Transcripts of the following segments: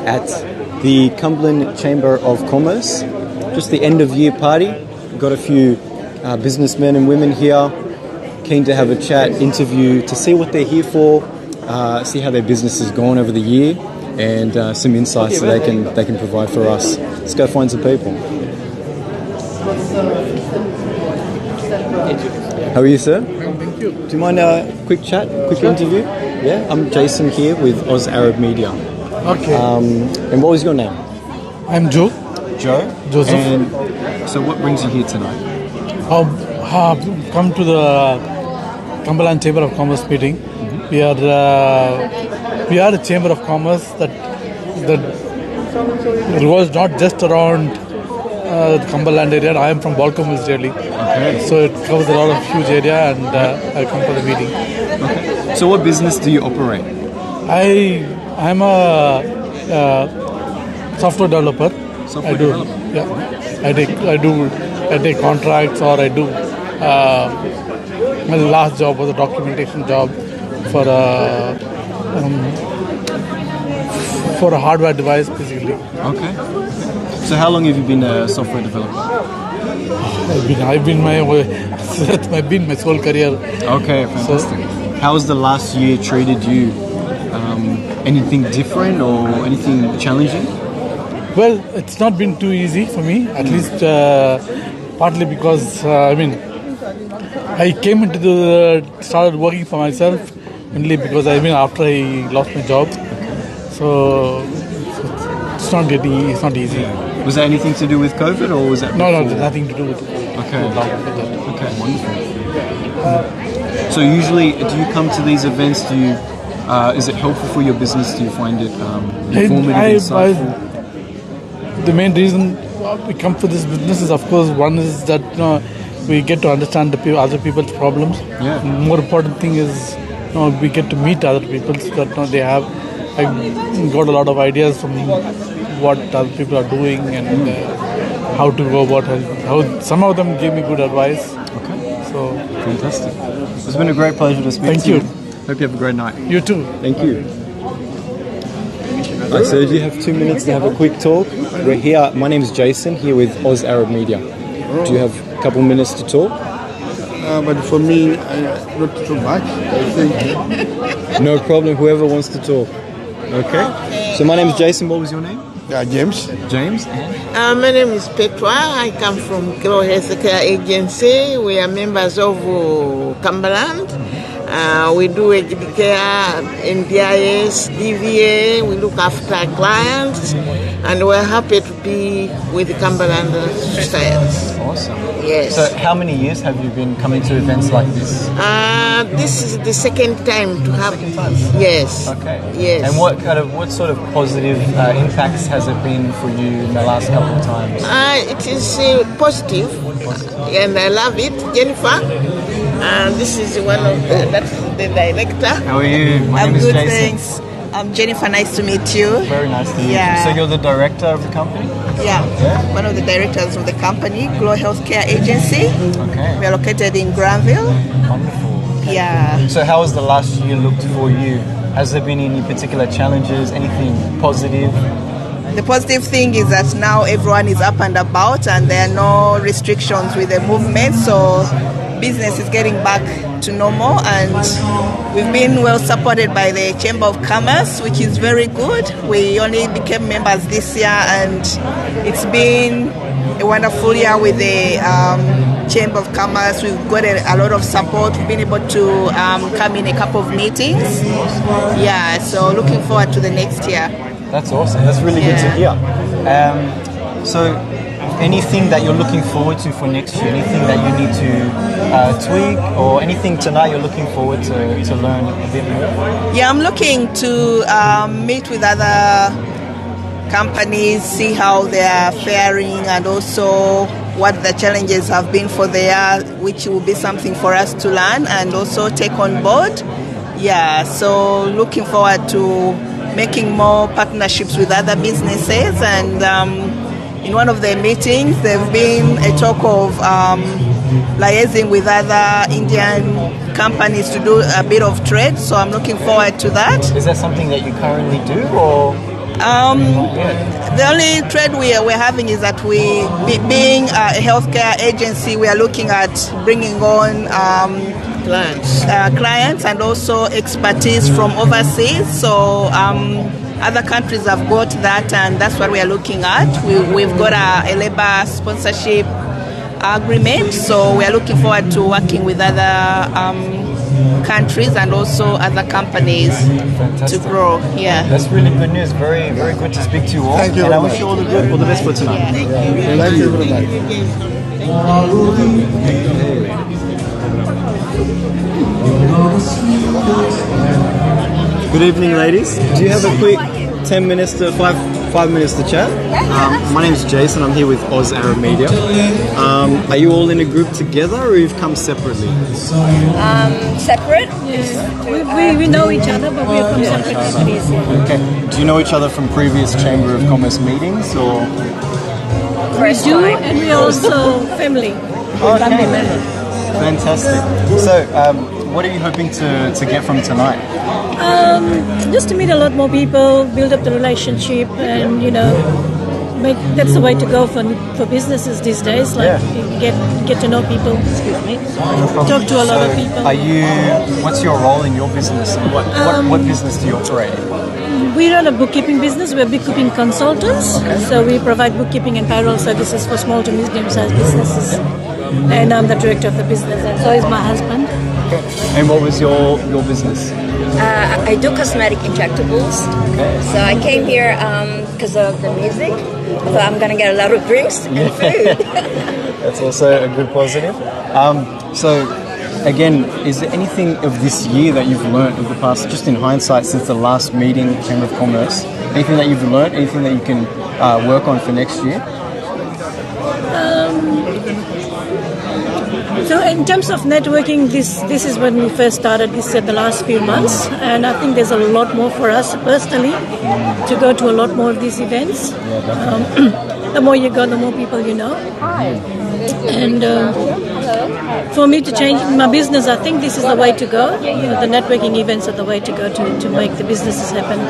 at the Cumberland Chamber of Commerce. Just the end of year party. We've got a few businessmen and women here, keen to have a chat, interview, to see what they're here for, see how their business has gone over the year, and some insights that they can provide for us. Let's go find some people. How are you, sir? Thank you. Do you mind a quick chat, quick interview? Yeah, I'm Jason here with Oz Arab Media. Okay. And what was your name? I'm Joe. Joseph. And so what brings you here tonight? I've come to the Cumberland Chamber of Commerce meeting. Mm-hmm. We are a Chamber of Commerce that revolves not just around the Cumberland area. I am from Balcombe Hills really. Okay. So it covers a lot of huge area, and I come for the meeting. Okay. So what business do you operate? I'm a software developer. Yeah. I take contracts, or I do. My last job was a documentation job for a hardware device, basically. Okay. So how long have you been a software developer? I've been my whole career. Okay, fantastic. How has the last year treated you? Anything different or anything challenging? Well, it's not been too easy for me, at least partly because, I came started working for myself only because, after I lost my job. So it's not easy. Was that anything to do with COVID, or was that before? No, nothing to do with COVID. Okay, wonderful. So usually, do you come to these events? Is it helpful for your business? Do you find it informative, insightful? The main reason we come for this business is, of course, one is that we get to understand other people's problems. Yeah. More important thing is we get to meet other people so that they have. I got a lot of ideas from what other people are doing and how to go about it. How some of them gave me good advice. Okay. So fantastic. It's been a great pleasure to speak to you. Hope you have a great night. You too. Thank you. Right, so do you have 2 minutes to have a quick talk? We're here. My name is Jason, here with Oz Arab Media. Do you have a couple minutes to talk? But for me, not too much, I think. No problem. Whoever wants to talk. Okay. So my name is Jason. What was your name? James. James. My name is Petra. I come from Grow Healthcare Agency. We are members of Cumberland. We do aged care, NDIS, DVA. We look after our clients, and we're happy to be with the Cumberland Society. Awesome. Yes. So how many years have you been coming to events like this? This is the second time to have. Second time? Yes. Okay. Yes. And what sort of positive impacts has it been for you in the last couple of times? It is positive, and I love it. Jennifer, this is one of that's the director. How are you? My I'm name is good, Jason. thanks. I'm Jennifer. Nice to meet you. Very nice to meet Yeah. you. So you're the director of the company? Yeah, one of the directors of the company, Glow Healthcare Agency. Okay. We are located in Granville. Wonderful. Okay. Yeah. So how has the last year looked for you? Has there been any particular challenges, anything positive? The positive thing is that now everyone is up and about and there are no restrictions with the movement, so business is getting back to normal, and we've been well supported by the Chamber of Commerce, which is very good. We only became members this year, and it's been a wonderful year with the Chamber of Commerce. We've got a lot of support. We've been able to come in a couple of meetings. Yeah, so looking forward to the next year. That's awesome. That's really good to hear. So anything that you're looking forward to for next year? Anything that you need to tweak, or anything tonight you're looking forward to learn a bit more? Yeah, I'm looking to meet with other companies, see how they are faring, and also what the challenges have been for the year, which will be something for us to learn and also take on board. Yeah, so looking forward to making more partnerships with other businesses, and in one of the meetings there's been a talk of liaising with other Indian companies to do a bit of trade, so I'm looking forward to that. Is that something that you currently do, or? The only trade we're having is that being a healthcare agency, we are looking at bringing on clients and also expertise from overseas. So other countries have got that, and that's what we are looking at. We've got a labor sponsorship agreement, so we are looking forward to working with other countries and also other companies. Fantastic. To grow. Yeah, that's really good news. Very, very good to speak to you all. Thank you and I very wish you all the good, all the best for tonight. yeah. Thank you very much. Good evening, ladies. Do you have a quick 10 minutes to 5 minutes to chat? My name is Jason. I'm here with Oz Arab Media. Are you all in a group together, or you've come separately? Separate. We know each other, but we're from separate companies. Okay. Do you know each other from previous Chamber of Commerce meetings, or? We do, and we're also family. Family members. Fantastic. So, what are you hoping to get from tonight? Just to meet a lot more people, build up the relationship, and that's the way to go for businesses these days. Like you get to know people. Excuse me. Talk to a lot of people. What's your role in your business? And what business do you operate in? We run a bookkeeping business. We're bookkeeping consultants. Okay. So we provide bookkeeping and payroll services for small to medium-sized businesses. And I'm the director of the business, and so is my husband. Okay. And what was your business? I do cosmetic injectables. Okay. So I came here because of the music. So I'm going to get a lot of drinks and food. That's also a good positive. So, again, is there anything of this year that you've learned of the past, just in hindsight, since the last meeting, Chamber of Commerce? Anything that you've learned, anything that you can work on for next year? So in terms of networking, this is when we first started this the last few months, and I think there's a lot more for us personally to go to a lot more of these events. The more you go, the more people you know. And for me to change my business, I think this is the way to go. The networking events are the way to go to make the businesses happen.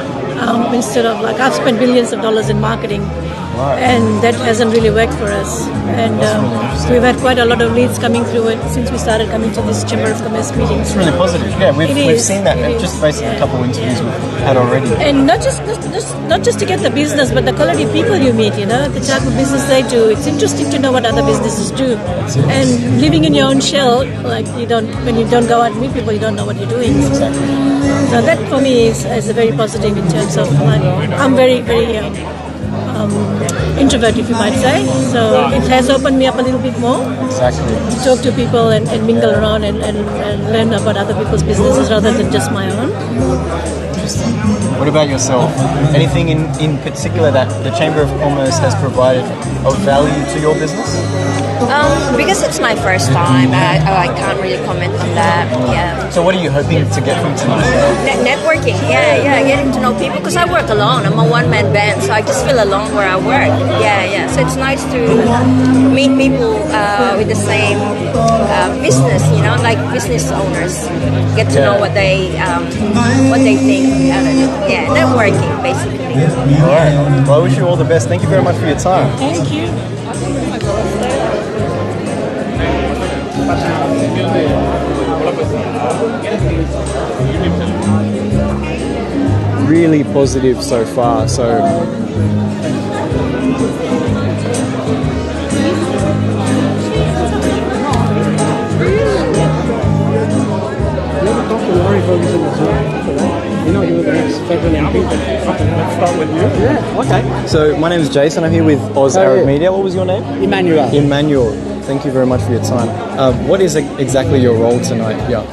Instead of I've spent billions of dollars in marketing. And that hasn't really worked for us. And we've had quite a lot of leads coming through it since we started coming to this Chamber of Commerce meetings. It's really positive. Yeah, we've seen that just based on a couple of interviews we've had already. And not just to get the business, but the quality of people you meet. The type of business they do. It's interesting to know what other businesses do. And living in your own shell, when you don't go out and meet people, you don't know what you're doing. Exactly. So that for me is very positive in terms of I'm very very. Introvert, if you might say. So it has opened me up a little bit more. Exactly. To talk to people and mingle around and learn about other people's businesses rather than just my own. Interesting. What about yourself? Anything in particular that the Chamber of Commerce has provided of value to your business? Because it's my first time, I can't really comment on that. Yeah. So what are you hoping to get from tonight? Networking, yeah, getting to know people, because I work alone. I'm a one-man band, so I just feel alone where I work. Yeah. So it's nice to meet people with the same business, like business owners. Get to know what they think. Yeah, networking basically. All right. Well, I wish you all the best. Thank you very much for your time. Thank you. Really positive so far. So. You were the next federal MP. Let's start with you. Yeah, okay. So my name is Jason. I'm here with Oz Arab Media. What was your name? Emmanuel. Emmanuel. Thank you very much for your time. What is exactly your role tonight? Yeah.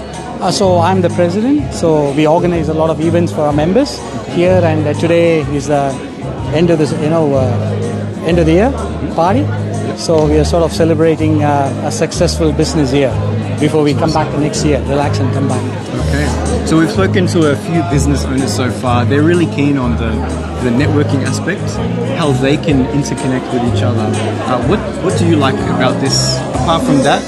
So I'm the president. So we organize a lot of events for our members here, and today is the end of this, end of the year party. So we are sort of celebrating a successful business year before we come back the next year, relax and come back. Okay. So we've spoken to a few business owners so far. They're really keen on the networking aspect, how they can interconnect with each other. What do you like about this? Apart from that,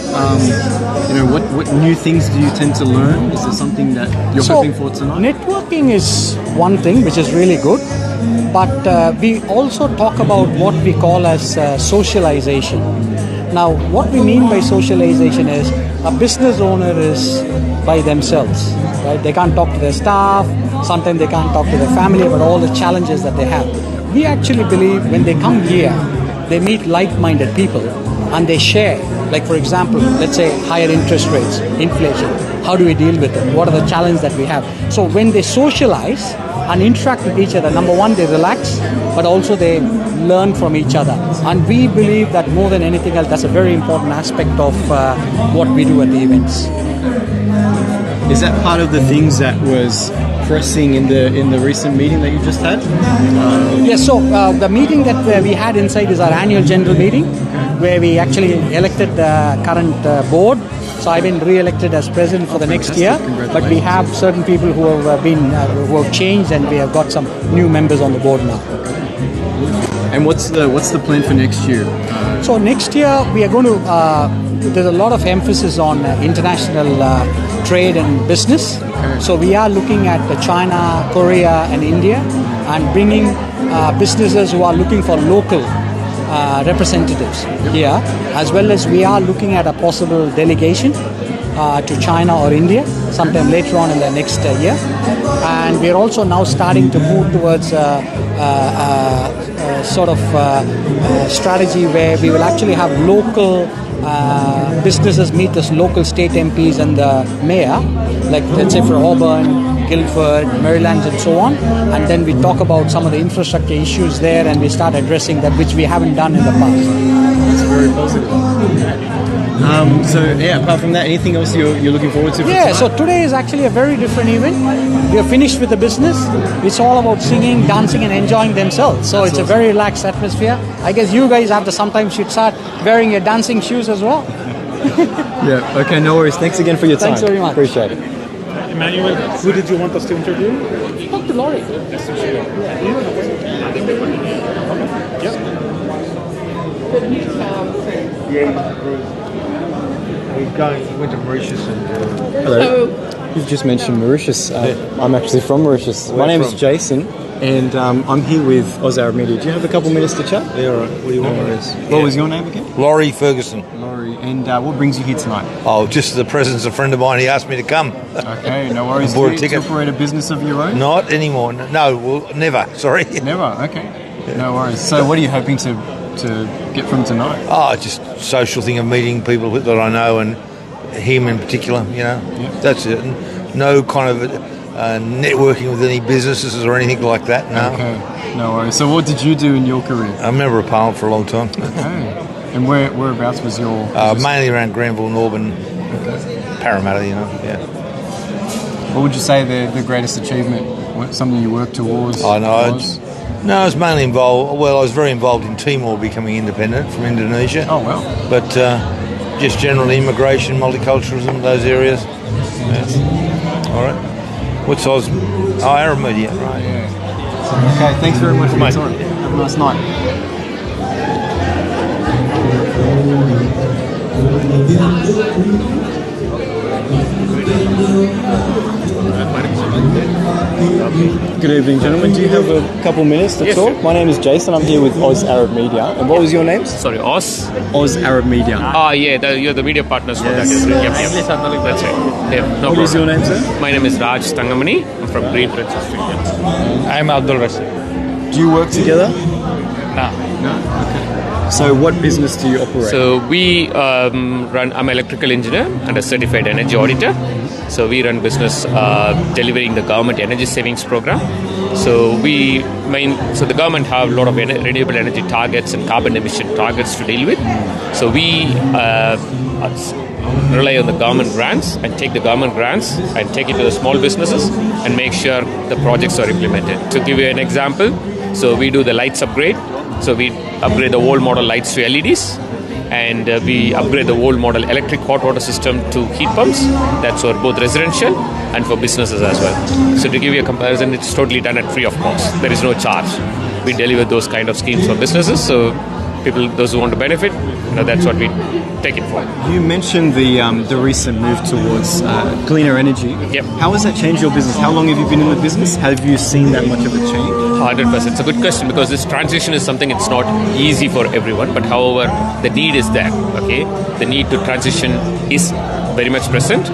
what new things do you tend to learn? Is there something that you're hoping for tonight? Networking is one thing which is really good, but we also talk about what we call as socialization. Now, what we mean by socialization is a business owner is by themselves, right? They can't talk to their staff, sometimes they can't talk to their family about all the challenges that they have. We actually believe when they come here, they meet like-minded people and they share. Like, for example, let's say higher interest rates, inflation. How do we deal with it? What are the challenges that we have? So when they socialize and interact with each other, number one, they relax, but also they learn from each other. And we believe that more than anything else, that's a very important aspect of what we do at the events. Is that part of the things that was pressing in the recent meeting that you just had? Yes, so the meeting that we had inside is our annual general meeting, where we actually elected the current board. So I've been re-elected as president for the next year, but we have certain people who have who have changed, and we have got some new members on the board now. And what's the plan for next year? So next year we are going to. There's a lot of emphasis on international trade and business. So we are looking at China, Korea, and India, and bringing businesses who are looking for local representatives here, as well as we are looking at a possible delegation to China or India sometime later on in the next year. And we're also now starting to move towards sort of strategy where we will actually have local businesses meet the local state MPs and the mayor, like let's say for Auburn, Guildford, Maryland, and so on, and then we talk about some of the infrastructure issues there, and we start addressing that, which we haven't done in the past. That's very positive. Apart from that, anything else you're looking forward to? Yeah, so today is actually a very different event. We are finished with the business. It's all about singing, dancing, and enjoying themselves. So it's a very relaxed atmosphere. I guess you guys have to sometimes should start wearing your dancing shoes as well. Yeah, okay, no worries. Thanks again for your time. Thanks very much. Appreciate it. Emmanuel, who did you want us to interview? Talk to Laurie. We went to Mauritius and... Hello. You've just mentioned Mauritius. I'm actually from Mauritius. My name is Jason, and I'm here with Oz Arab Media. Do you have a couple minutes to chat? Yeah, all right. What do you want? What was your name again? Laurie Ferguson. Laurie. And what brings you here tonight? Oh, just the presence of a friend of mine. He asked me to come. Okay, no worries. Bought a Do you ticket. operate a business of your own? Not anymore. No, well, never. Sorry. Never? Okay. No worries. So what are you hoping to get from tonight? Oh, just social thing of meeting people that I know, and him in particular, That's it. No kind of networking with any businesses or anything like that, no. Okay, no worries. So what did you do in your career? I'm a member of Parliament for a long time. Okay. And whereabouts was your... mainly around Granville, Norban, Parramatta, yeah. What would you say the greatest achievement? What, something you worked towards? I know. No, I was mainly involved. Well, I was very involved in Timor becoming independent from Indonesia. Oh, well. But just general immigration, multiculturalism, those areas. Yeah. All right. What's Oz? Oh, Arab Media, right. Yeah. Okay, thanks very much for your time. Have a nice night. Good evening, gentlemen. Do you have a couple minutes to talk? My name is Jason. I'm here with Oz Arab Media. And what was your name? Sorry, Oz? Oz Arab Media. You're the media partners for that. Yep. That's right. Yeah, no What is your problem. name, sir? My name is Raj Tangamani. I'm from Green Princess Street. I'm Abdul Rashid. Do you work together? No. Okay. So what business do you operate? So we I'm an electrical engineer and a certified energy auditor. So we run business delivering the government energy savings program. So the government have a lot of renewable energy targets and carbon emission targets to deal with. So we rely on the government grants and take the government grants and take it to the small businesses and make sure the projects are implemented. To give you an example, so we do the lights upgrade. So we upgrade the old model lights to LEDs. and we upgrade the old model electric hot water system to heat pumps. That's for both residential and for businesses as well. So to give you a comparison, it's totally done at free of cost. There is no charge. We deliver those kind of schemes for businesses, so people, those who want to benefit, that's what we take it for. You mentioned the recent move towards cleaner energy. Yep. How has that changed your business? How long have you been in the business? Have you seen that much of a change? 100%. It's a good question because this transition is something it's not easy for everyone, but however, the need is there, okay? The need to transition is very much present.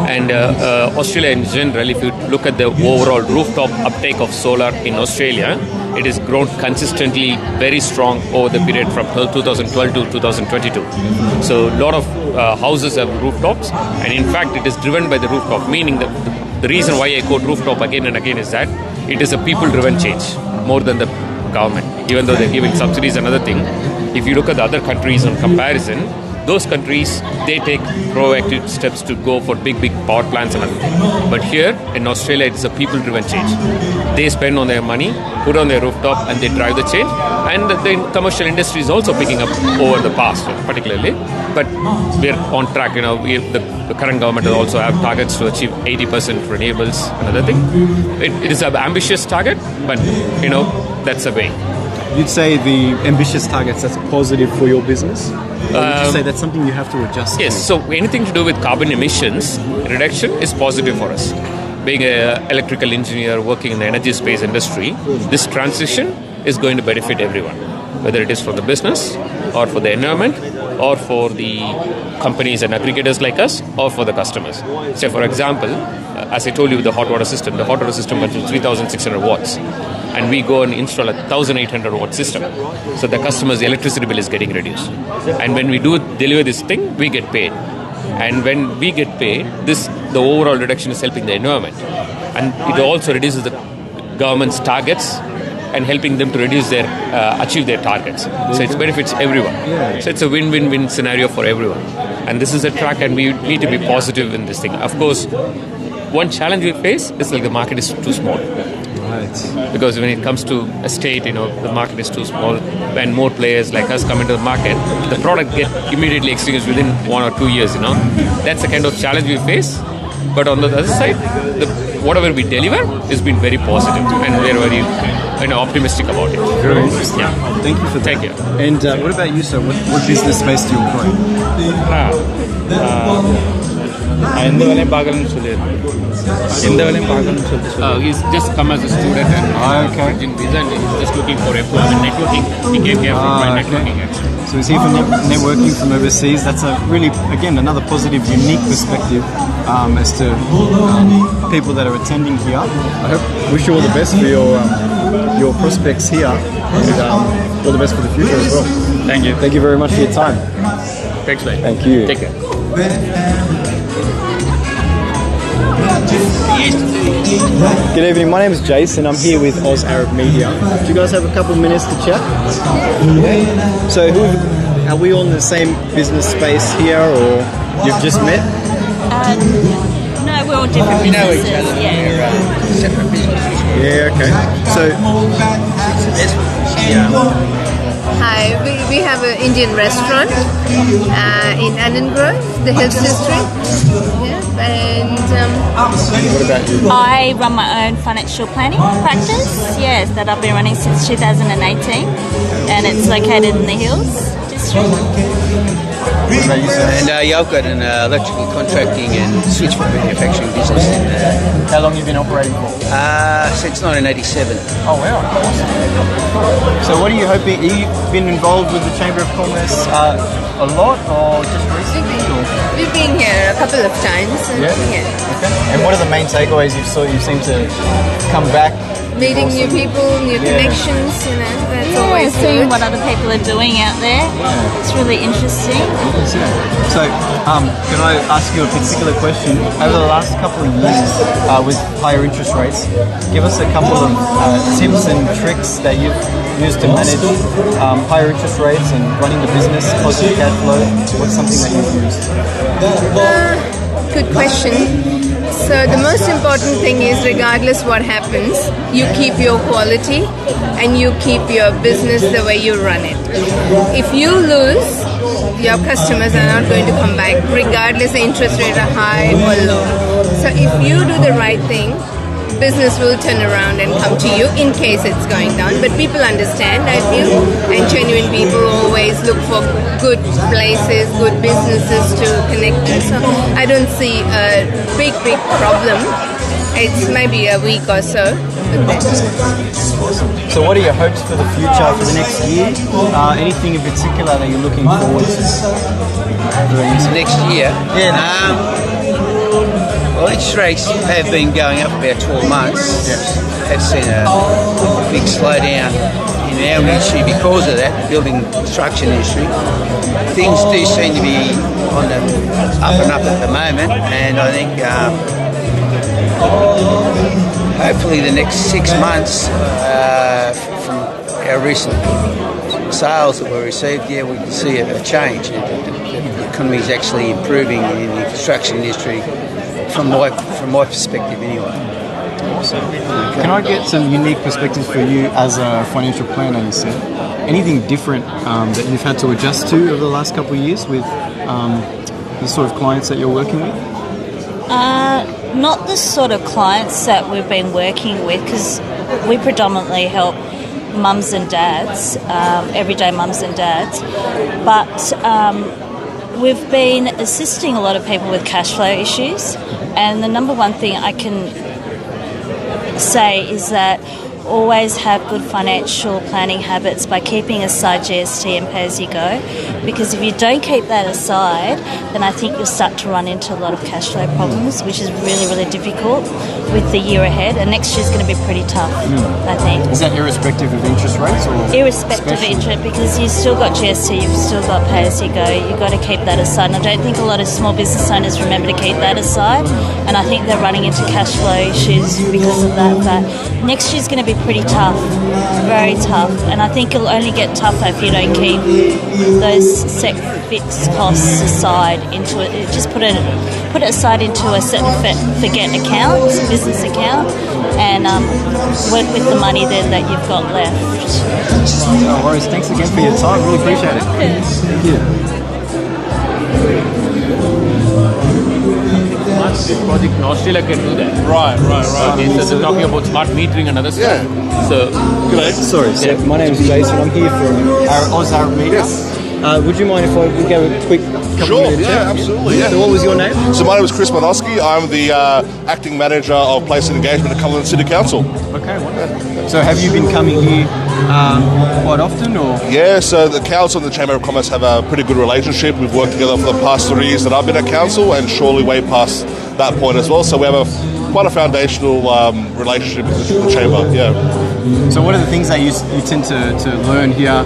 And Australia in general, if you look at the overall rooftop uptake of solar in Australia, it has grown consistently very strong over the period from 2012 to 2022. So a lot of houses have rooftops, and in fact it is driven by the rooftop, meaning that the reason why I quote rooftop again and again is that it is a people-driven change more than the government. Even though they're giving subsidies, another thing, if you look at the other countries in comparison, those countries, they take proactive steps to go for big power plants and everything. But here in Australia, it's a people-driven change. They spend on their money, put on their rooftop, and they drive the change. And the commercial industry is also picking up over the past, particularly. But we're on track. The current government will also have targets to achieve 80% renewables. Another thing, it is an ambitious target, but that's a way. You'd say the ambitious targets, that's positive for your business? Or would you say that's something you have to adjust Yes, to? so anything to do with carbon emissions reduction is positive for us. Being an electrical engineer working in the energy space industry, this transition is going to benefit everyone, whether it is for the business or for the environment or for the companies and aggregators like us or for the customers. So for example, as I told you with the hot water system runs to 3,600 watts. And we go and install a 1,800 watt system. So the customer's electricity bill is getting reduced. And when we deliver this thing, we get paid. And when we get paid, the overall reduction is helping the environment. And it also reduces the government's targets and helping them to achieve their targets. So it benefits everyone. So it's a win-win-win scenario for everyone. And this is a track, and we need to be positive in this thing. Of course, one challenge we face is the market is too small. Right. Because when it comes to a state, the market is too small. When more players like us come into the market, the product gets immediately extinguished within 1 or 2 years. That's the kind of challenge we face. But on the other side, whatever we deliver has been very positive, and we're very optimistic about it. Very interesting. Yeah. Thank you for that. Thank you. And what about you, sir? What business space do you employ? He's just come as a student and visa, and he's just looking for networking. He came here for my networking actually. So he's here for networking from overseas. That's another positive, unique perspective as to people that are attending here. I wish you all the best for your prospects here, and all the best for the future as well. Thank you. Thank you very much for your time. Thanks, mate. Thank you. Take care. Good evening, my name is Jason. I'm here with Oz Arab Media. Do you guys have a couple of minutes to chat? So are we all in the same business space here, or you've just met? No, we're all different businesses. We know each other. Yeah. We're separate businesses. Yeah, okay. So, Hi, we have an Indian restaurant in Annan Grove, the Hills District. Yeah, and what about you? I run my own financial planning practice. Yes, that I've been running since 2018, and it's located in the Hills District. What about you, sir? And I've got an electrical contracting and switch manufacturing business. How long have you been operating for? Since 1987. Oh, wow. So what are you hoping? Have you been involved with the Chamber of Commerce a lot, or just recently? We've been here a couple of times. Yeah. Okay. And what are the main takeaways you seem to come back? Meeting new people, new connections, that's always seeing good. what other people are doing out there. It's really interesting. So, can I ask you a particular question? Over the last couple of years, with higher interest rates, give us a couple of tips and tricks that you've used to manage higher interest rates and running the business, positive cash flow. What's something that you've used? good question. So the most important thing is, regardless what happens, you keep your quality and you keep your business the way you run it. If you lose, your customers are not going to come back, regardless the interest rate are high or low. So if you do the right thing, business will turn around and come to you in case it's going down. But people understand, I feel, and genuine people always look for good places, good businesses to connect to. So I don't see a big problem. It's maybe a week or so. So what are your hopes for the future, for the next year? Anything in particular that you're looking forward to? Next year? Well, interest rates have been going up about 12 months. Have seen a big slowdown in our industry because of that, the building construction industry. Things do seem to be on the up and up at the moment, and I think hopefully the next 6 months from our recent sales that were received, we can see a change. The economy is actually improving in the construction industry. From my perspective, anyway. Awesome. Can I get some unique perspectives for you as a financial planner? You said anything different that you've had to adjust to over the last couple of years with the sort of clients that you're working with? Not the sort of clients that we've been working with, because we predominantly help mums and dads, everyday mums and dads, but. We've been assisting a lot of people with cash flow issues, and the number one thing I can say is that always have good financial planning habits by keeping aside GST and pay as you go, because if you don't keep that aside, then I think you'll start to run into a lot of cash flow problems, which is really, really difficult with the year ahead, and next year's going to be pretty tough, I think. Is that irrespective of interest rates? Or irrespective of interest, because you've still got GST, you've still got pay as you go, you've got to keep that aside, and I don't think a lot of small business owners remember to keep that aside, and I think they're running into cash flow issues because of that. But next year's going to be pretty tough, very tough, and I think it'll only get tougher if you don't keep those set fixed costs aside into it. Just put it aside into a certain forget account, business account, and work with the money then that you've got left. No worries. Thanks again for your time. Really appreciate it. Thank you. This project in Australia can do that. Right. So they're talking about smart metering and other stuff. So, So my name is Jason. I'm here from Oz Arab Media. Would you mind if we go a quick couple minute chat? Absolutely. Yeah. So what was your name? So my name is Chris Manoski. I'm the acting manager of Place and Engagement at Cumberland City Council. Okay, wonderful. So have you been coming here quite often, or? Yeah, so the council and the Chamber of Commerce have a pretty good relationship. We've worked together for the past 3 years that I've been at council, and surely way past that point as well. So we have quite a foundational relationship with the Chamber. Yeah. So what are the things that you tend to learn here?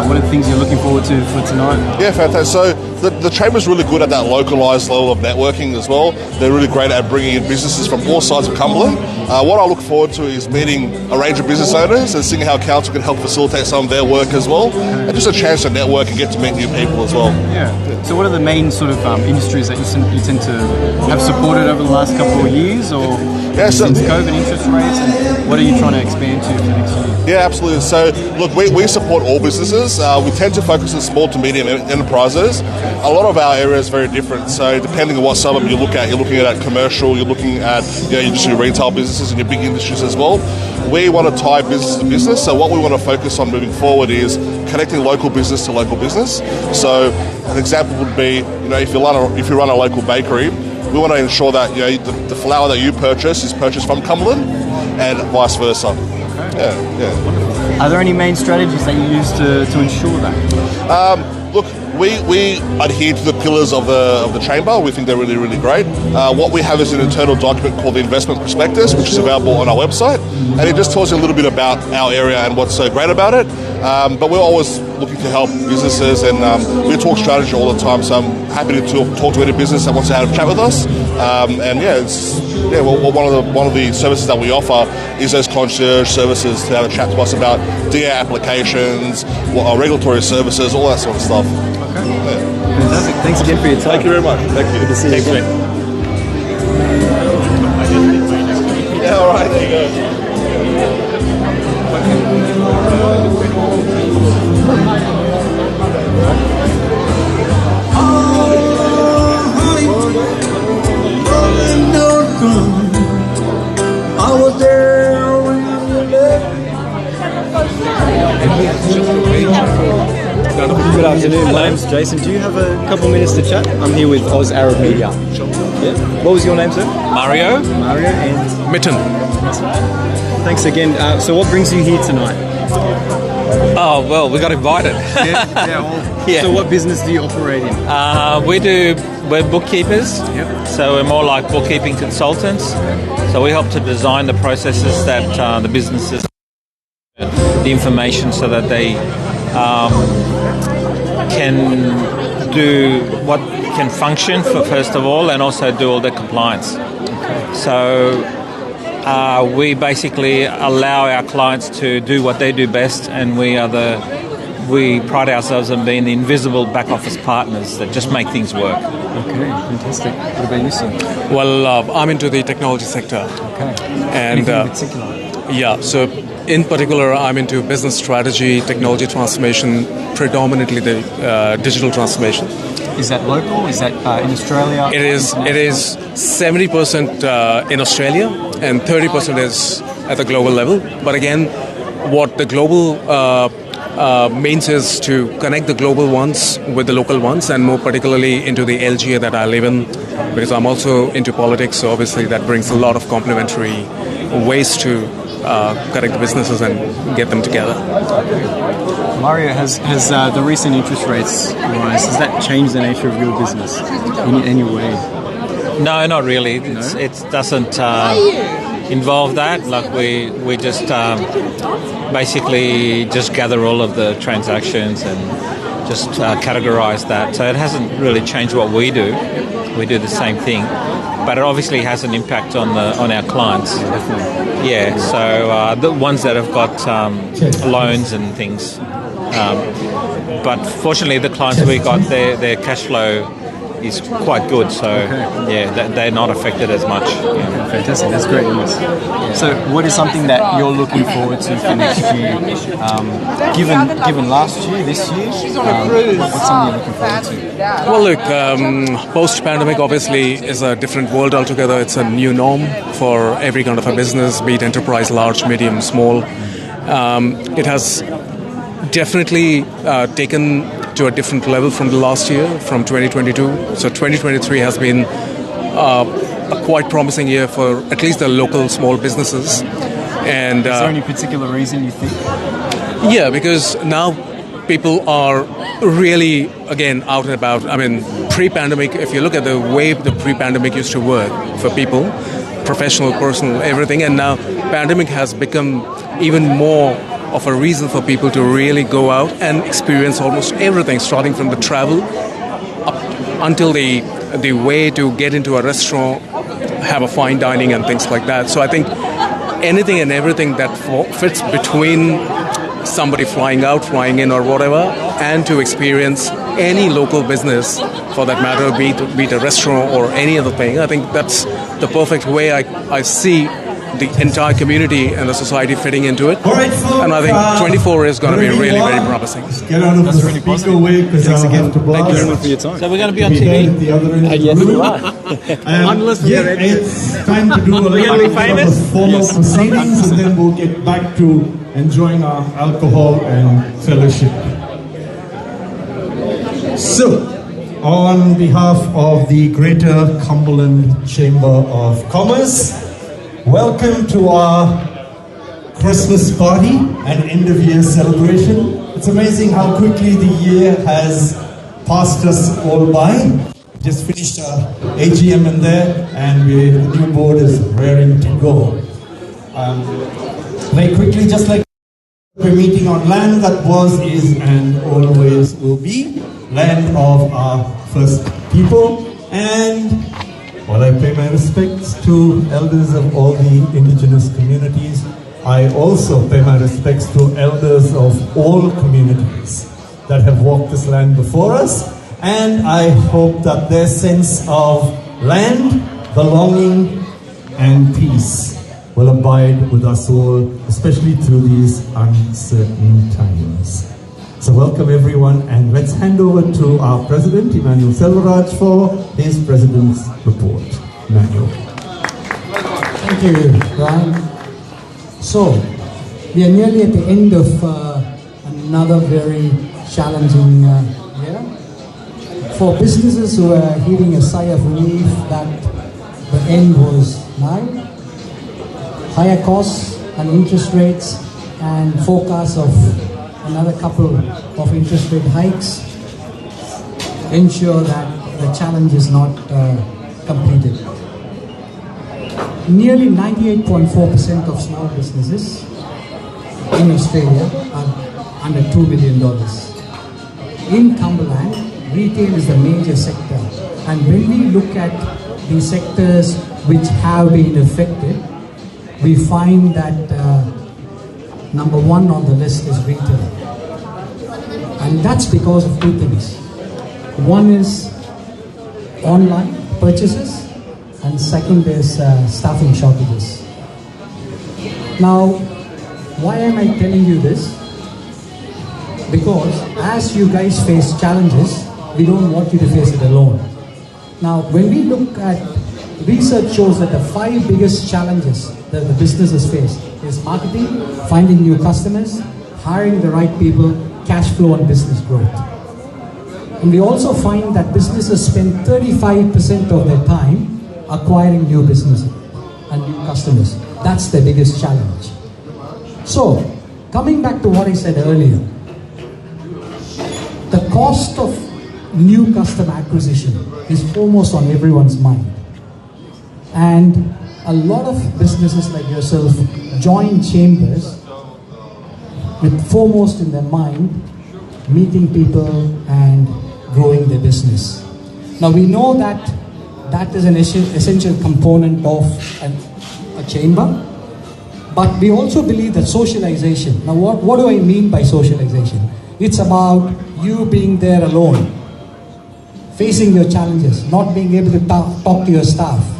What are the things you're looking forward to for tonight? Yeah, fantastic. So the Chamber's really good at that localised level of networking as well. They're really great at bringing in businesses from all sides of Cumberland. What I look forward to is meeting a range of business owners and seeing how council can help facilitate some of their work as well. And just a chance to network and get to meet new people as well. Yeah. So what are the main sort of industries that you tend to have supported over the last couple of years, or since COVID interest rates, and what are you trying to expand to for next year? Yeah, absolutely. So, look, we support all businesses. We tend to focus on small to medium enterprises. A lot of our area is very different. So, depending on what suburb you look at, you're looking at commercial, you're looking at you just your retail businesses and your big industries as well. We want to tie business to business. So, what we want to focus on moving forward is connecting local business to local business. So, an example would be, if you run a local bakery, we want to ensure that the flour that you purchase is purchased from Cumberland, and vice versa. Okay. Yeah. Are there any main strategies that you use to ensure that? Look, we adhere to the pillars of the Chamber. We think they're really, really great. What we have is an internal document called the Investment Prospectus, which is available on our website, and it just tells you a little bit about our area and what's so great about it. But we're always looking to help businesses, and we talk strategy all the time, so I'm happy to talk to any business that wants to have a chat with us. One of the services that we offer is those concierge services to have a chat to us about DA applications, regulatory services, all that sort of stuff. Okay. Fantastic. Thanks again for your time. Thank you very much. Thank you. Good to see you again. right, there you go. I was there when you left. Good afternoon, my name's Jason. Do you have a couple minutes to chat? I'm here with Oz Arab Media. Yeah. What was your name, sir? Mario. Mario and Mitten. Thanks again. So what brings you here tonight? Oh, well, we got invited. Yeah. So what business do you operate in? We're bookkeepers. Yep. So we're more like bookkeeping consultants. So we help to design the processes that the businesses, the information so that they can do what can function for first of all, and also do all the compliance. Okay. So we basically allow our clients to do what they do best, and we pride ourselves on being the invisible back office partners that just make things work. Okay, fantastic. What about you, sir? Well, I'm into the technology sector. Okay. And anything in particular? Yeah, so in particular, I'm into business strategy, technology transformation, predominantly the digital transformation. Is that local? Is that in Australia? It is 70% in Australia and 30% is at the global level. But again, what the global means is to connect the global ones with the local ones, and more particularly into the LGA that I live in, because I'm also into politics, so obviously that brings a lot of complementary ways to connect the businesses and get them together. Mario, has the recent interest rates rise, has that changed the nature of your business in any way? No, not really. It doesn't involve that. Like we just basically just gather all of the transactions and just categorize that. So it hasn't really changed what we do. We do the same thing, but it obviously has an impact on our clients. Yeah, definitely. Yeah. So the ones that have got loans and things, but fortunately the clients we got, their cash flow is quite good, so yeah, they're not affected as much. Yeah. Fantastic, that's great news. So what is something that you're looking forward to for next year? Given last year, this year, what's something you're looking forward to? Well, look, post-pandemic obviously is a different world altogether. It's a new norm for every kind of a business, be it enterprise, large, medium, small. It has definitely taken to a different level from the last year, from 2022. So 2023 has been a quite promising year for at least the local small businesses. And is there any particular reason you think? Yeah, because now people are really, again, out and about. I mean, pre-pandemic, if you look at the way the pre-pandemic used to work for people, professional, personal, everything, and now pandemic has become even more of a reason for people to really go out and experience almost everything, starting from the travel up until the way to get into a restaurant, have a fine dining and things like that. So I think anything and everything that fits between somebody flying out, flying in or whatever, and to experience any local business for that matter, be it a restaurant or any other thing, I think that's the perfect way I see the entire community and the society fitting into it. And I think 24 is going to be really very promising. Get out of the speaker way because I'll have to blast. Thank you for your time. So we're going to be on TV? The other end of the Yes, room. you are. It's time to do a little bit of formal proceedings, and then we'll get back to enjoying our alcohol and fellowship. So, on behalf of the Greater Cumberland Chamber of Commerce, welcome to our Christmas party and end of year celebration. It's amazing how quickly the year has passed us all by. Just finished our AGM in there, and the new board is raring to go. Very quickly, just like we're meeting on land that was, is, and always will be, land of our first people, and while I pay my respects to elders of all the indigenous communities, I also pay my respects to elders of all communities that have walked this land before us, and I hope that their sense of land, belonging, and peace will abide with us all, especially through these uncertain times. So welcome everyone, and let's hand over to our President, Emmanuel Selvaraj, for his President's report. Emmanuel. Thank you, Ryan. So, we are nearly at the end of another very challenging year. For businesses who are heaving a sigh of relief that the end was nigh, higher costs and interest rates and forecasts of another couple of interest rate hikes ensure that the challenge is not completed. Nearly 98.4% of small businesses in Australia are under $2 million. In Cumberland, retail is the major sector, and when we look at the sectors which have been affected, we find that number one on the list is retail. And that's because of two things. One is online purchases, and second is staffing shortages. Now, why am I telling you this? Because as you guys face challenges, we don't want you to face it alone. Now, when we look at research shows that the 5 biggest challenges that the businesses face is marketing, finding new customers, hiring the right people, cash flow and business growth. And we also find that businesses spend 35% of their time acquiring new businesses and new customers. That's the biggest challenge. So, coming back to what I said earlier, the cost of new customer acquisition is foremost on everyone's mind. And a lot of businesses like yourself join chambers with foremost in their mind meeting people and growing their business. Now we know that that is an essential component of a chamber, but we also believe that socialization. Now what do I mean by socialization? It's about you being there alone, facing your challenges, not being able to talk to your staff.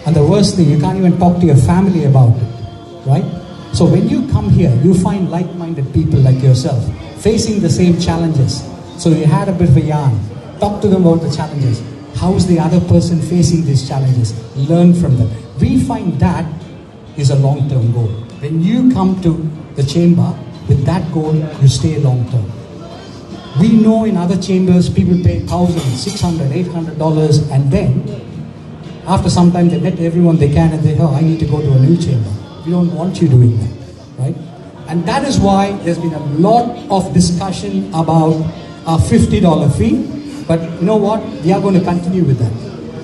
And the worst thing, you can't even talk to your family about it, right? So when you come here, you find like-minded people like yourself, facing the same challenges. So you had a bit of a yarn, talk to them about the challenges. How's the other person facing these challenges? Learn from them. We find that is a long-term goal. When you come to the chamber with that goal, you stay long-term. We know in other chambers, people pay $1,000, $600, $800, and then after some time they met everyone they can and they say, oh, I need to go to a new chamber. We don't want you doing that, right? And that is why there's been a lot of discussion about a $50 fee. But you know what? We are going to continue with that.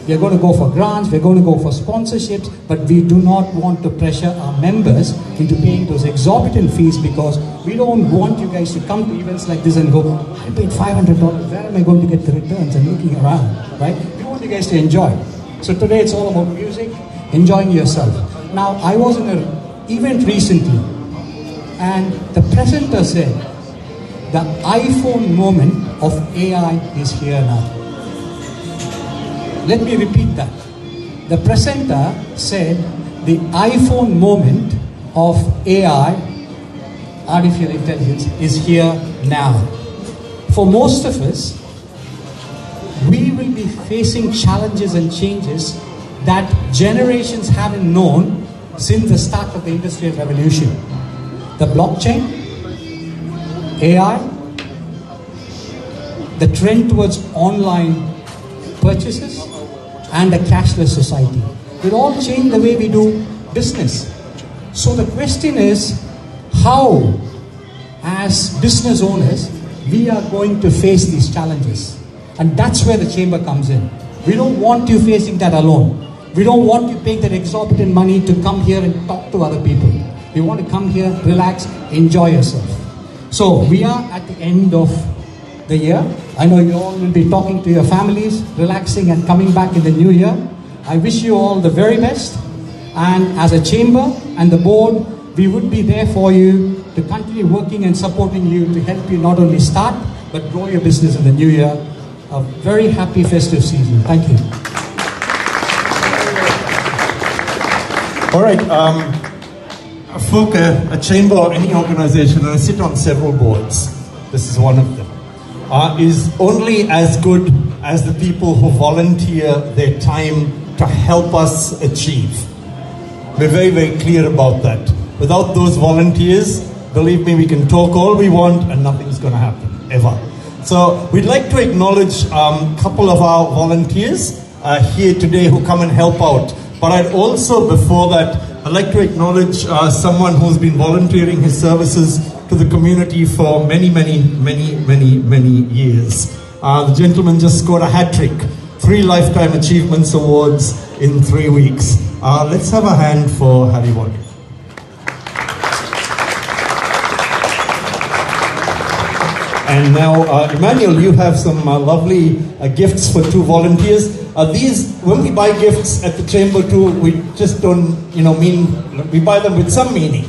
We are going to go for grants, we're going to go for sponsorships, but we do not want to pressure our members into paying those exorbitant fees, because we don't want you guys to come to events like this and go, I paid $500, where am I going to get the returns, and looking around, right? We want you guys to enjoy. So today it's all about music, enjoying yourself. Now, I was in an event recently, and the presenter said, the iPhone moment of AI is here now. Let me repeat that. The presenter said, the iPhone moment of AI, artificial intelligence, is here now. For most of us, we will be facing challenges and changes that generations haven't known since the start of the Industrial Revolution. The blockchain, AI, the trend towards online purchases, and a cashless society. It all change the way we do business. So the question is, how, as business owners, we are going to face these challenges. And that's where the chamber comes in. We don't want you facing that alone. We don't want you paying that exorbitant money to come here and talk to other people. We want to come here, relax, enjoy yourself. So we are at the end of the year. I know you all will be talking to your families, relaxing and coming back in the new year. I wish you all the very best. And as a chamber and the board, we would be there for you to continue working and supporting you to help you not only start, but grow your business in the new year. A very happy festive season. Thank you. All right. FOCA, a chamber or any organization, and I sit on several boards, this is one of them, is only as good as the people who volunteer their time to help us achieve. We're very, very clear about that. Without those volunteers, believe me, we can talk all we want and nothing's going to happen, ever. So we'd like to acknowledge a couple of our volunteers here today who come and help out. But I'd also, before that, I'd like to acknowledge someone who's been volunteering his services to the community for many, many, many, many, many years. The gentleman just scored a hat trick, 3 Lifetime Achievements Awards in 3 weeks. Let's have a hand for Harry Warren. And now, Emmanuel, you have some lovely gifts for 2 volunteers. These, when we buy gifts at the chamber too, we just don't, we buy them with some meaning.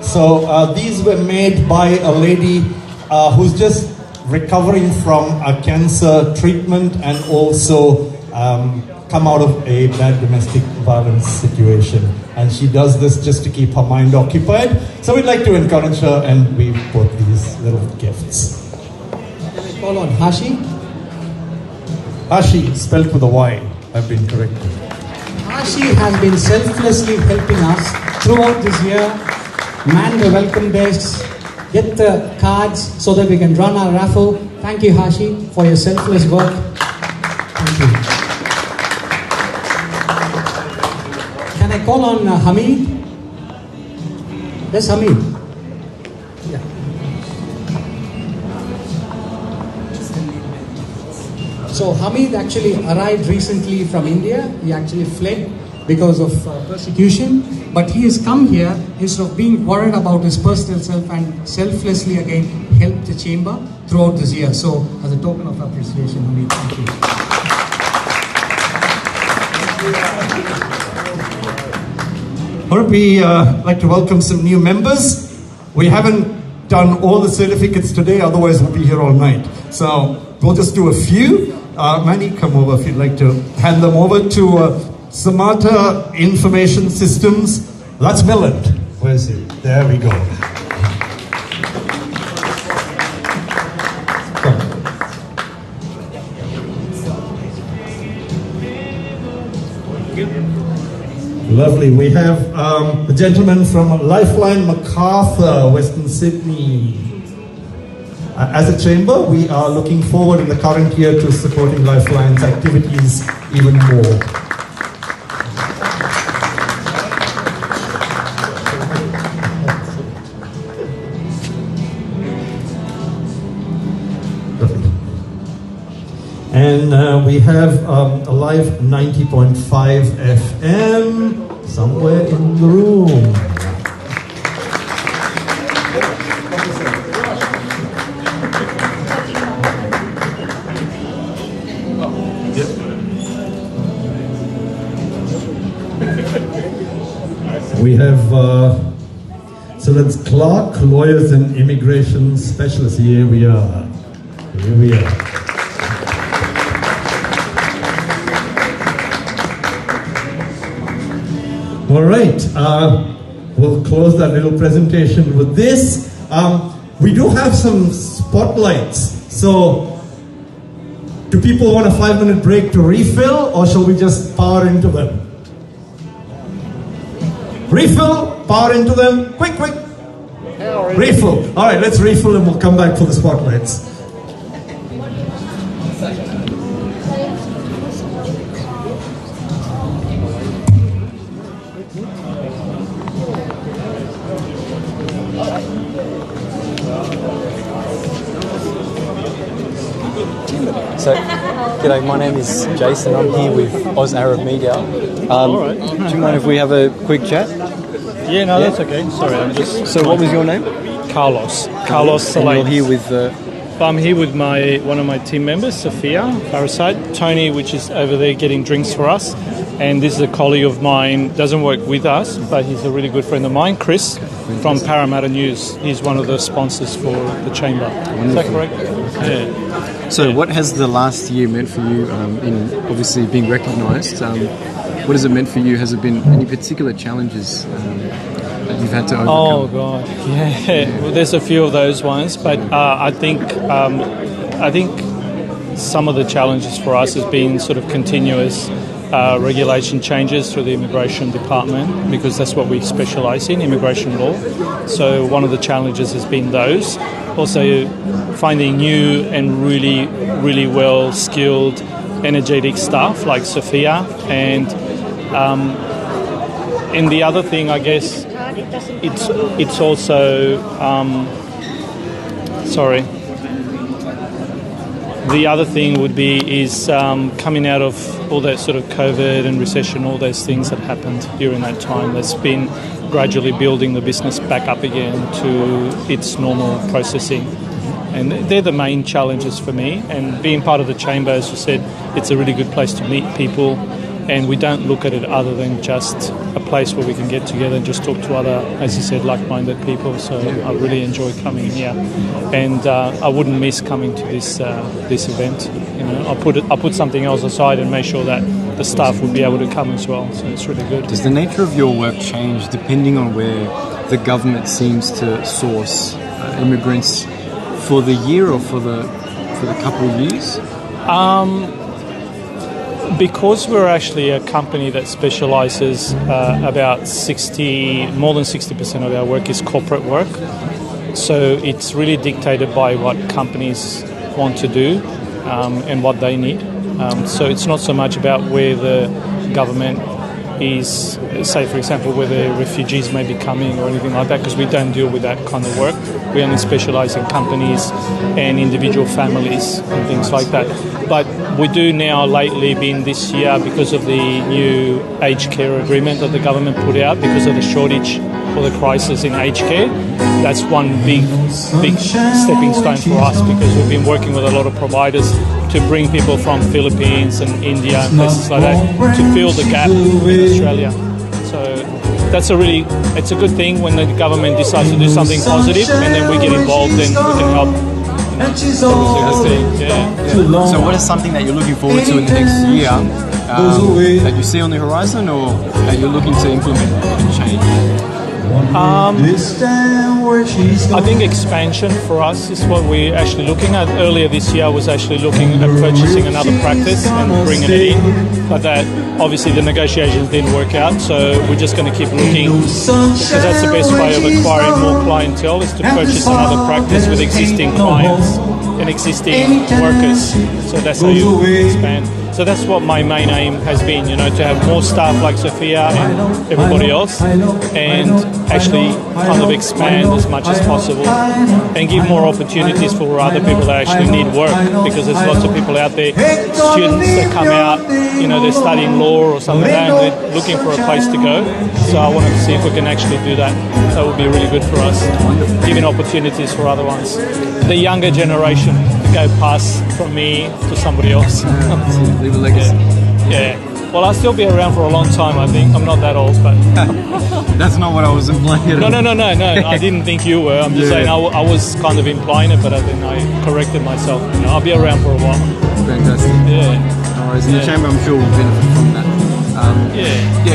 So these were made by a lady who's just recovering from a cancer treatment and also come out of a bad domestic violence situation. And she does this just to keep her mind occupied. So we'd like to encourage her, and we bought these little gifts. Call on Hashi. Hashi, spelled with a Y. I've been corrected. Hashi has been selflessly helping us throughout this year. Man the welcome desks, get the cards so that we can run our raffle. Thank you, Hashi, for your selfless work. Thank you. Can I call on Hamid? Yes, Hamid. So Hamid actually arrived recently from India. He actually fled because of persecution. But he has come here instead of being worried about his personal self and selflessly again helped the chamber throughout this year. So as a token of appreciation, Hamid, thank you. All right, we like to welcome some new members. We haven't done all the certificates today, otherwise we'll be here all night. So we'll just do a few. Manny, come over if you'd like to hand them over to Samata Information Systems. That's Milland. Where is he? There we go. Lovely. We have a gentleman from Lifeline MacArthur, Western Sydney. As a chamber, we are looking forward in the current year to supporting Lifeline's activities even more. And we have a live 90.5 FM somewhere in the room. We have, so that's Clark, Lawyers and Immigration Specialists. Here we are. Here we are. All right, we'll close that little presentation with this. We do have some spotlights. So, do people want a 5-minute break to refill, or shall we just power into them? Refill, power into them, quick, quick. Refill. All right, let's refill and we'll come back for the spotlights. So, g'day, my name is Jason. I'm here with Oz Arab Media. Alright. Do you mind if we have a quick chat? Yeah, no, that's okay. Sorry, I'm just... So what was your name? Carlos. Carlos Salades. And you're here with... I'm here with one of my team members, Sophia Faraside. Tony, which is over there getting drinks for us. And this is a colleague of mine, doesn't work with us, but he's a really good friend of mine, Chris, from Parramatta News. He's one of the sponsors for the chamber. Is that correct? Yeah. So what has the last year meant for you in obviously being recognised? what has it meant for you? Has it been any particular challenges that you've had to overcome? Oh God, yeah. Well, there's a few of those ones, but I think some of the challenges for us has been sort of continuous regulation changes through the immigration department, because that's what we specialise in, immigration law. So one of the challenges has been those. Also finding new and really, really well skilled, energetic staff like Sophia, and the other thing, I guess, it's also the other thing would be is coming out of all that sort of COVID and recession, all those things that happened during that time. That's been gradually building the business back up again to its normal processing. And they're the main challenges for me. And being part of the chamber, as you said, it's a really good place to meet people. And we don't look at it other than just a place where we can get together and just talk to other, as you said, like-minded people. So I really enjoy coming here, and I wouldn't miss coming to this event. You know, I'll put something else aside and make sure that the staff would be able to come as well. So it's really good. Does the nature of your work change depending on where the government seems to source immigrants for the year or for the couple of years? Because we're actually a company that specialises about more than 60% of our work is corporate work. So it's really dictated by what companies want to do and what they need. So it's not so much about where the government is, say for example, where the refugees may be coming or anything like that, because we don't deal with that kind of work. We only specialise in companies and individual families and things like that. But we do now, lately, been this year, because of the new aged care agreement that the government put out, because of the shortage or the crisis in aged care. That's one big stepping stone for us, because we've been working with a lot of providers to bring people from Philippines and India and places like that to fill the gap in Australia. So that's it's a good thing when the government decides to do something positive, and then we get involved and we can help. So what is something that you're looking forward to in the next year that you see on the horizon, or that you're looking to implement and change? I think expansion for us is what we're actually looking at. Earlier this year I was actually looking at purchasing another practice and bringing it in, but that obviously the negotiations didn't work out, so we're just going to keep looking, because that's the best way of acquiring more clientele, is to purchase another practice with existing clients and existing workers. So that's how you expand. So that's what my main aim has been, to have more staff like Sophia and everybody else, and actually kind of expand as much as possible and give more opportunities for other people that actually need work, because there's lots of people out there, students that come out, they're studying law or something like that, and they're looking for a place to go. So I wanted to see if we can actually do that. That would be really good for us, giving opportunities for other ones. The younger generation to go past from me to somebody else. Leave a legacy. Yeah. Well, I'll still be around for a long time, I think. I'm not that old, but... That's not what I was implying. No. I didn't think you were. I'm just saying I was kind of implying it, but then I corrected myself. I'll be around for a while. Fantastic. Yeah. No worries. In the chamber, I'm sure we'll benefit from that.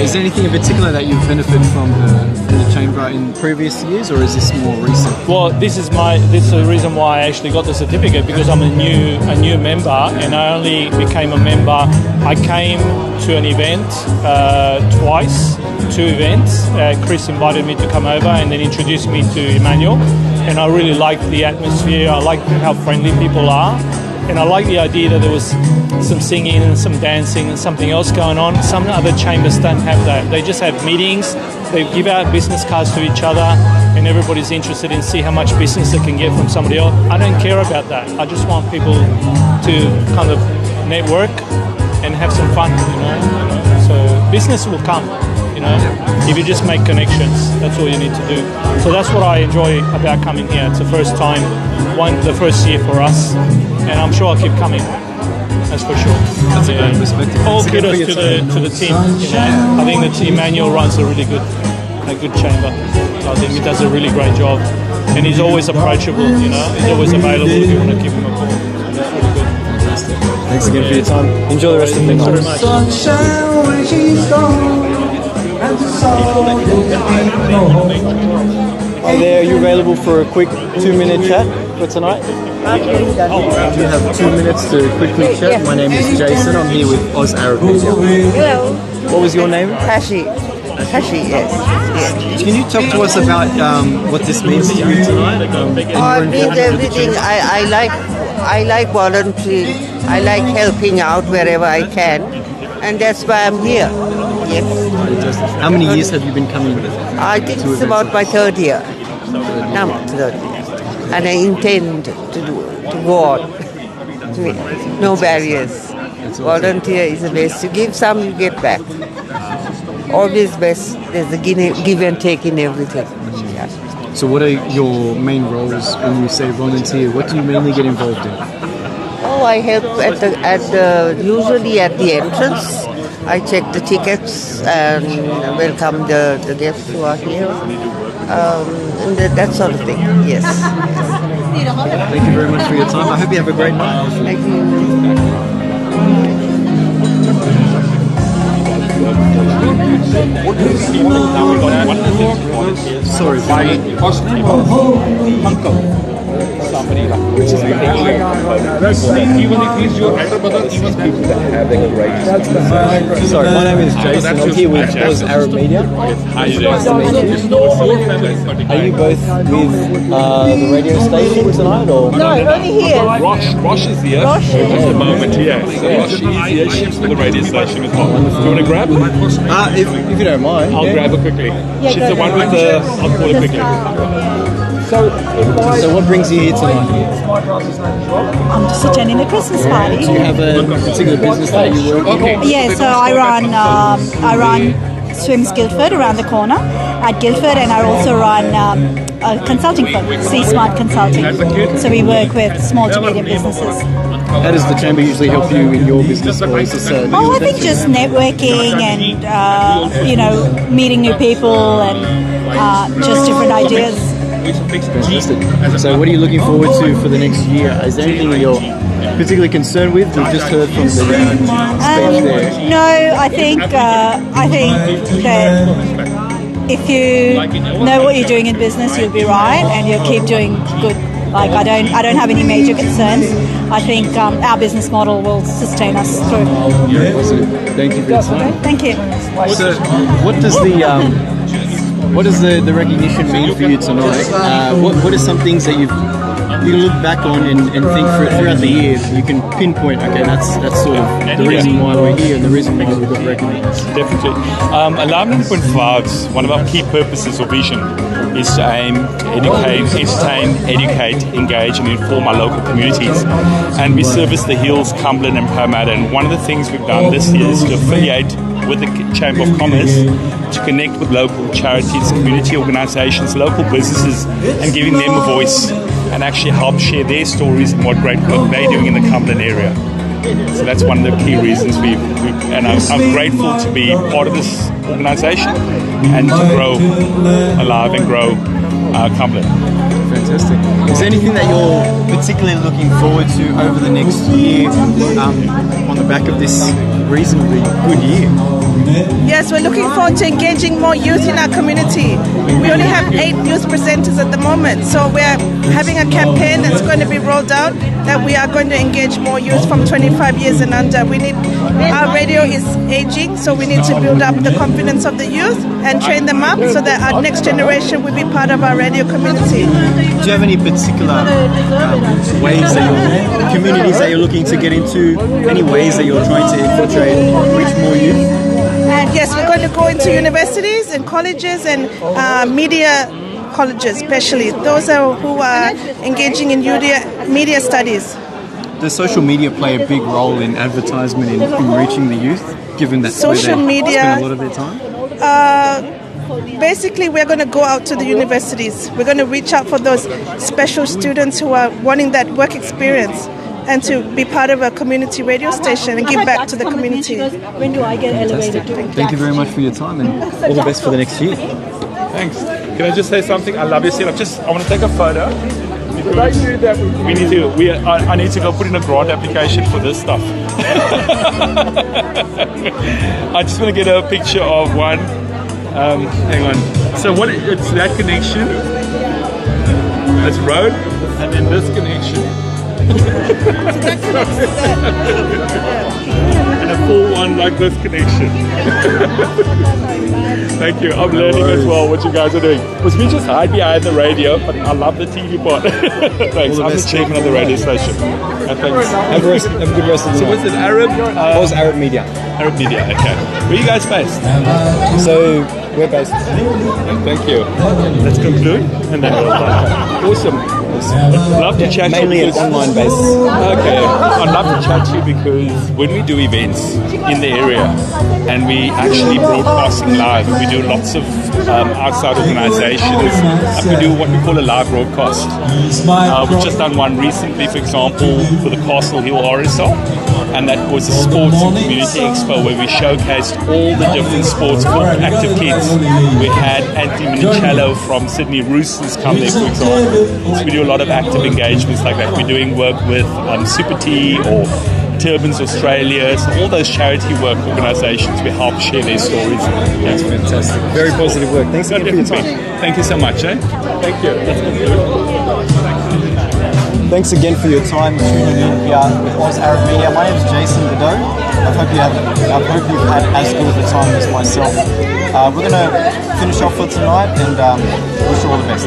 Is there anything in particular that you've benefited from the chamber in previous years, or is this more recent? Well, this is the reason why I actually got the certificate, because I'm a new member, and I only became a member. I came to an event twice, 2 events. Chris invited me to come over and then introduced me to Emmanuel, and I really liked the atmosphere. I liked how friendly people are. And I like the idea that there was some singing and some dancing and something else going on. Some other chambers don't have that. They just have meetings, they give out business cards to each other, and everybody's interested in see how much business they can get from somebody else. I don't care about that. I just want people to kind of network and have some fun, So business will come, if you just make connections. That's all you need to do. So that's what I enjoy about coming here. It's the first time, the first year for us, and I'm sure I'll keep coming. That's for sure. That's a great perspective. All kudos to the team. I think that Emmanuel runs a really good chamber. I think he does a really great job, and he's always approachable. He's always available if you want to give him a call. That's really good. Fantastic. Thanks again for your time. Enjoy the rest of the night. Hi there, are you available for a quick 2-minute chat for tonight? Do you have 2 minutes to quickly chat? My name is Jason. I'm here with Oz Arab Media. Hello. What was your name? Hashi, yes. Can you talk to us about what this means to you tonight? It means everything. I like volunteering. I like helping out wherever I can, and that's why I'm here. Yes. How many years have you been coming? I think it's about my third year. Now, third year, and I intend to go on. No barriers. Volunteer is the best. You give some, you get back. Always best. There's a give and take in everything. Yeah. So what are your main roles when you say volunteer? What do you mainly get involved in? Oh, I help usually at the entrance. I check the tickets and welcome the guests who are here. And that sort of thing, yes. Thank you very much for your time. I hope you have a great night. Thank you. Sorry, somebody which is even if he's your elder brother, even people that have a great. Sorry, my name is Jason. I'm here with Oz Arab Media. How you doing? Nice to meet you. Are you both with the radio station tonight, or no? Only here. Rosh is here at the moment. Yeah, so Rosh is here. She's for the radio station as well. Do you want to grab her? if you don't mind, I'll grab her quickly. She's the one with the. I'll call her quickly. So what brings you here tonight? I'm just attending the Christmas party. Do you have a particular business that you work in? Yeah, so I run Swims Guildford around the corner at Guildford, and I also run a consulting firm, C Smart Consulting. So we work with small to medium businesses. How does the Chamber usually help you in your business? Or is this, I think just networking and meeting new people and just different ideas. Fantastic. So what are you looking forward to for the next year? Is there anything that you're particularly concerned with? We've just heard from the speech there. No, I think that if you know what you're doing in business, you'll be right, and you'll keep doing good. Like I don't have any major concerns. I think our business model will sustain us through. Thank you for your time. Thank you. So what does the recognition mean for you tonight? What are some things that you look back on and think throughout the year you can pinpoint? Okay, that's sort of the reason why we're here and the reason why we got recognized. Definitely. Alignment 1.5's one of our key purposes or vision is to aim to entertain, educate, engage, and inform our local communities. And we service the Hills, Cumberland, and Parramatta. And one of the things we've done this year is to affiliate with the Chamber of Commerce to connect with local charities, community organisations, local businesses, and giving them a voice and actually help share their stories and what great work they're doing in the Cumberland area. So that's one of the key reasons and I'm grateful to be part of this organisation and to grow alive and grow Cumberland. Fantastic. Is there anything that you're particularly looking forward to over the next year on the back of this reasonably good year? Yes, we're looking forward to engaging more youth in our community. We only have 8 youth presenters at the moment, so we're having a campaign that's going to be rolled out that we are going to engage more youth from 25 years and under. Our radio is aging, so we need to build up the confidence of the youth and train them up so that our next generation will be part of our radio community. Do you have any particular ways that communities that you're looking to get into? Any ways that you're trying to infiltrate, reach more youth? And yes, we're going to go into universities and colleges and media colleges, especially those who are engaging in media studies. Does social media play a big role in advertisement in reaching the youth, given that social media spend a lot of their time? Basically, we're going to go out to the universities. We're going to reach out for those special students who are wanting that work experience and to be part of a community radio station and give back to the community. When do I get elevated? Thank you very much for your time and all the best for the next year. Thanks. Can I just say something? I love your setup. I want to take a photo. we need to. I need to go put in a grant application for this stuff. I just want to get a picture of one. Hang on. So what? It's that connection. That's road, and then this connection. And a full one like this connection. Thank you. I'm learning as well what you guys are doing. Because we just hide behind the radio, but I love the TV part. Thanks. I'm the chairman of the radio station. Thanks. Have a good rest of the So night. what's it, Arab? Was Arab Media. Arab Media, okay. Where are you guys based? So we're based. Thank you. Let's conclude and then we'll Awesome. Love to chat Mainly to you. an online basis. Okay. I'd love to chat to you because when we do events in the area and we actually broadcasting live, we do lots of outside organizations. We do what we call a live broadcast. We've just done one recently, for example, for the Castle Hill RSL. And that was a sports and community expo where we showcased all the different sports for active kids. We had Anthony Minicello from Sydney Roosters come there, for example. So we do a lot of active engagements like that. We're doing work with Super T or Turbans Australia, so all those charity work organisations, we help share their stories. That's fantastic. Very positive work. Thanks again for your time. Thank you so much. Thank you. Let's conclude. Thanks again for your time tuning in here with Oz Arab Media. My name is Jason Godot. I hope you've had as good of a time as myself. We're going to finish off for tonight and wish you all the best.